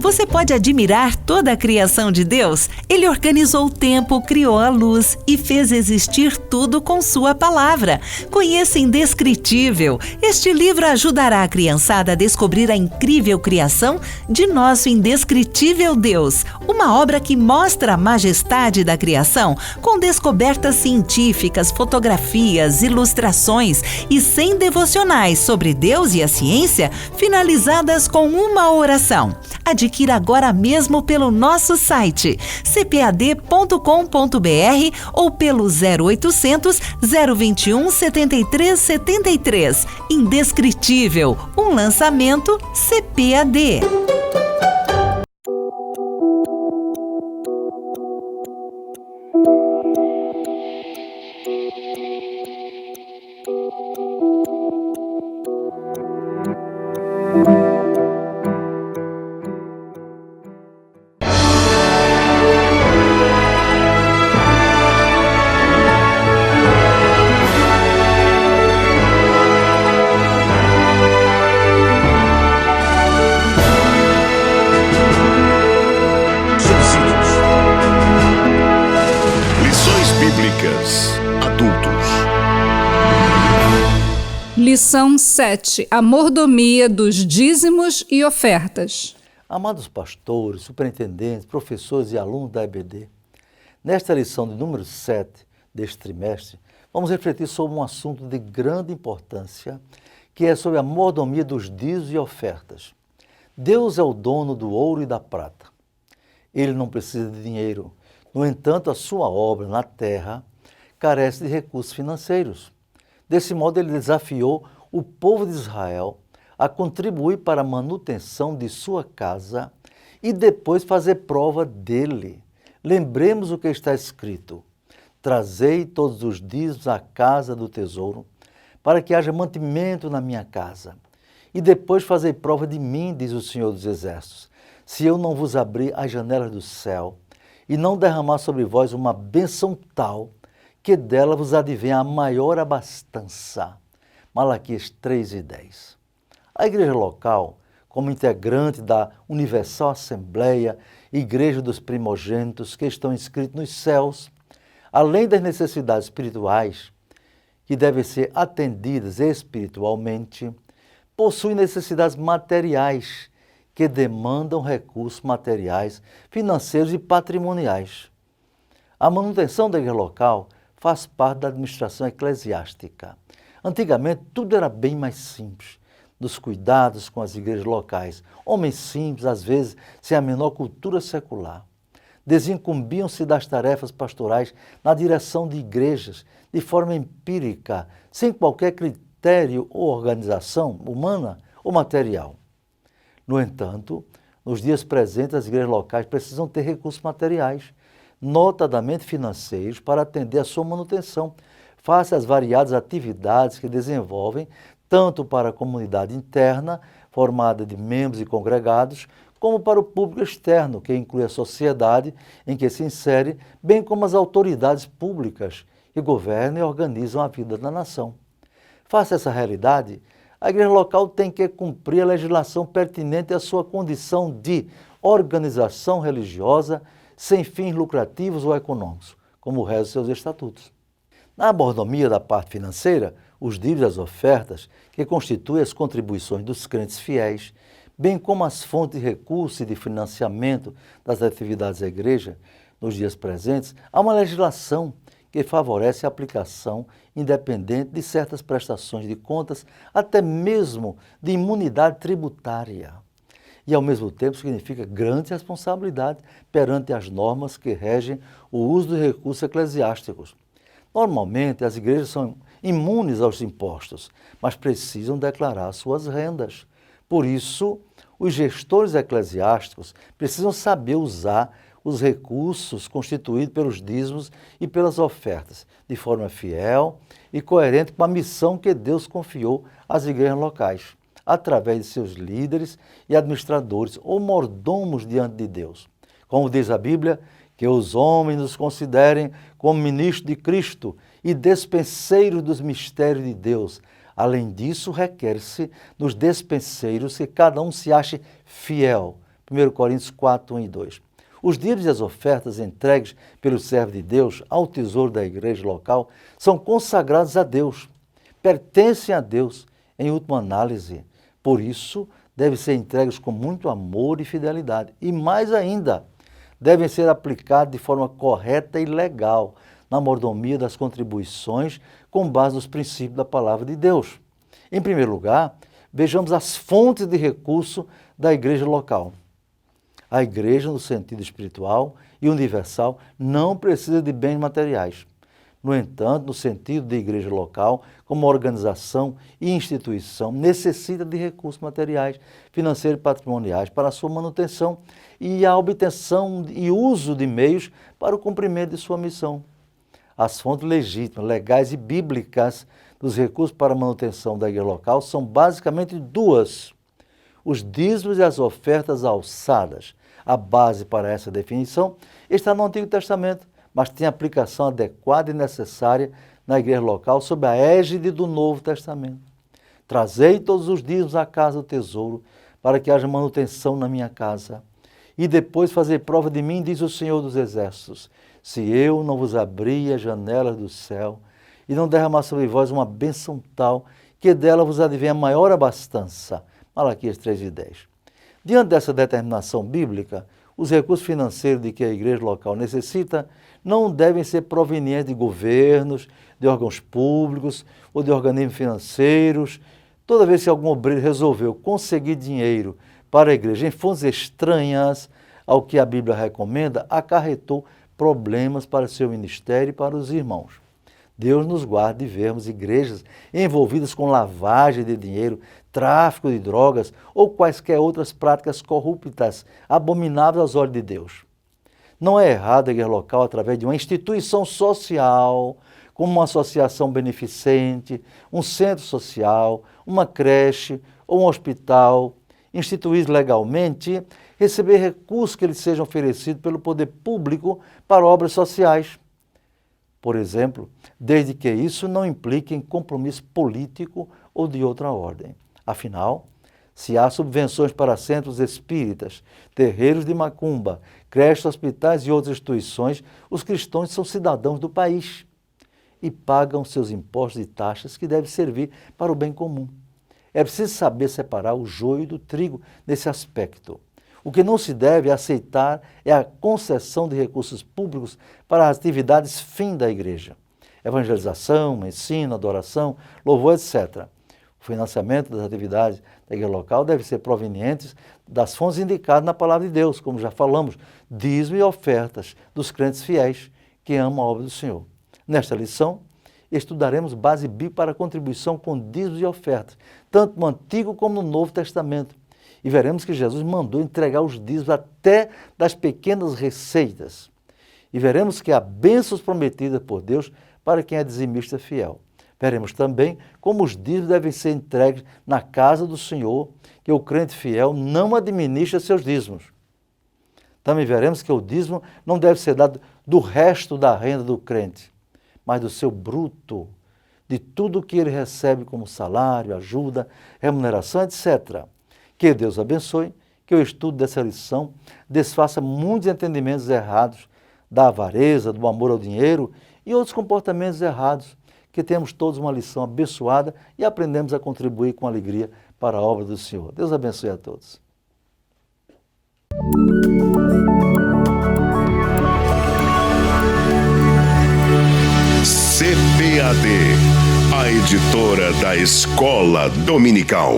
Você pode admirar toda a criação de Deus? Ele organizou o tempo, criou a luz e fez existir tudo com sua palavra. Conheça Indescritível. Este livro ajudará a criançada a descobrir a incrível criação de nosso indescritível Deus. Uma obra que mostra a majestade da criação com descobertas científicas, fotografias, ilustrações e 100 devocionais sobre Deus e a ciência, finalizadas com uma oração. Adquira agora mesmo pelo nosso site cpad.com.br ou pelo 0800 021 7373. Indescritível, um lançamento CPAD. Lição 7. A mordomia dos dízimos e ofertas. Amados pastores, superintendentes, professores e alunos da EBD, nesta lição de número 7 deste trimestre, vamos refletir sobre um assunto de grande importância, que é sobre a mordomia dos dízimos e ofertas. Deus é o dono do ouro e da prata. Ele não precisa de dinheiro. No entanto, a sua obra na terra carece de recursos financeiros. Desse modo, ele desafiou o povo de Israel a contribuir para a manutenção de sua casa e depois fazer prova dele. Lembremos o que está escrito: trazei todos os dízimos à casa do tesouro, para que haja mantimento na minha casa. E depois fazei prova de mim, diz o Senhor dos Exércitos, se eu não vos abrir as janelas do céu e não derramar sobre vós uma bênção tal, que dela vos advenha a maior abastança. Malaquias 3:10. A igreja local, como integrante da Universal Assembleia, Igreja dos Primogênitos, que estão inscritos nos céus, além das necessidades espirituais, que devem ser atendidas espiritualmente, possui necessidades materiais, que demandam recursos materiais, financeiros e patrimoniais. A manutenção da igreja local faz parte da administração eclesiástica. Antigamente, tudo era bem mais simples, dos cuidados com as igrejas locais. Homens simples, às vezes, sem a menor cultura secular. Desincumbiam-se das tarefas pastorais na direção de igrejas, de forma empírica, sem qualquer critério ou organização humana ou material. No entanto, nos dias presentes, as igrejas locais precisam ter recursos materiais, notadamente financeiros, para atender a sua manutenção, face às variadas atividades que desenvolvem, tanto para a comunidade interna, formada de membros e congregados, como para o público externo, que inclui a sociedade em que se insere, bem como as autoridades públicas que governam e organizam a vida da nação. Face a essa realidade, a igreja local tem que cumprir a legislação pertinente à sua condição de organização religiosa sem fins lucrativos ou econômicos, como reza seus estatutos. Na mordomia da parte financeira, os dízimos e as ofertas, que constituem as contribuições dos crentes fiéis, bem como as fontes de recursos e de financiamento das atividades da igreja, nos dias presentes, há uma legislação que favorece a aplicação independente de certas prestações de contas, até mesmo de imunidade tributária. E, ao mesmo tempo, significa grande responsabilidade perante as normas que regem o uso dos recursos eclesiásticos. Normalmente, as igrejas são imunes aos impostos, mas precisam declarar suas rendas. Por isso, os gestores eclesiásticos precisam saber usar os recursos constituídos pelos dízimos e pelas ofertas, de forma fiel e coerente com a missão que Deus confiou às igrejas locais, através de seus líderes e administradores ou mordomos diante de Deus. Como diz a Bíblia, que os homens nos considerem como ministros de Cristo e despenseiros dos mistérios de Deus. Além disso, requer-se dos despenseiros que cada um se ache fiel 1 Coríntios 4, 1 e 2. Os dízimos e as ofertas entregues pelos servos de Deus ao tesouro da igreja local são consagrados a Deus, pertencem a Deus em última análise. Por isso, devem ser entregues com muito amor e fidelidade. E mais ainda, devem ser aplicados de forma correta e legal na mordomia das contribuições com base nos princípios da palavra de Deus. Em primeiro lugar, vejamos as fontes de recurso da igreja local. A igreja, no sentido espiritual e universal, não precisa de bens materiais. No entanto, no sentido de igreja local, como organização e instituição, necessita de recursos materiais, financeiros e patrimoniais para a sua manutenção e a obtenção e uso de meios para o cumprimento de sua missão. As fontes legítimas, legais e bíblicas dos recursos para a manutenção da igreja local são basicamente duas: os dízimos e as ofertas alçadas. A base para essa definição está no Antigo Testamento, mas tem aplicação adequada e necessária na igreja local sob a égide do Novo Testamento. Trazei todos os dízimos à casa do tesouro, para que haja manutenção na minha casa. E depois fazer prova de mim, diz o Senhor dos Exércitos, se eu não vos abrir as janelas do céu e não derramar sobre vós uma bênção tal, que dela vos advenha maior abastança. Malaquias 3:10. Diante dessa determinação bíblica, os recursos financeiros de que a igreja local necessita não devem ser provenientes de governos, de órgãos públicos ou de organismos financeiros. Toda vez que algum obreiro resolveu conseguir dinheiro para a igreja em fontes estranhas ao que a Bíblia recomenda, acarretou problemas para seu ministério e para os irmãos. Deus nos guarde de vermos igrejas envolvidas com lavagem de dinheiro, tráfico de drogas ou quaisquer outras práticas corruptas, abomináveis aos olhos de Deus. Não é errado a igreja local, através de uma instituição social, como uma associação beneficente, um centro social, uma creche ou um hospital, instituídos legalmente, receber recursos que lhes sejam oferecidos pelo poder público para obras sociais. Por exemplo, desde que isso não implique em compromisso político ou de outra ordem. Afinal, se há subvenções para centros espíritas, terreiros de macumba, creches, hospitais e outras instituições, os cristãos são cidadãos do país e pagam seus impostos e taxas que devem servir para o bem comum. É preciso saber separar o joio do trigo nesse aspecto. O que não se deve aceitar é a concessão de recursos públicos para as atividades fim da igreja. Evangelização, ensino, adoração, louvor, etc. O financiamento das atividades da igreja local deve ser provenientes das fontes indicadas na palavra de Deus, como já falamos, dízimo e ofertas dos crentes fiéis que amam a obra do Senhor. Nesta lição, estudaremos base bíblica para a contribuição com dízimos e ofertas, tanto no Antigo como no Novo Testamento. E veremos que Jesus mandou entregar os dízimos até das pequenas receitas. E veremos que há bênçãos prometidas por Deus para quem é dizimista fiel. Veremos também como os dízimos devem ser entregues na casa do Senhor, que o crente fiel não administra seus dízimos. Também veremos que o dízimo não deve ser dado do resto da renda do crente, mas do seu bruto, de tudo que ele recebe como salário, ajuda, remuneração, etc. Que Deus abençoe, que o estudo dessa lição desfaça muitos entendimentos errados da avareza, do amor ao dinheiro e outros comportamentos errados, que temos todos uma lição abençoada e aprendemos a contribuir com alegria para a obra do Senhor. Deus abençoe a todos. CPAD, a editora da Escola Dominical.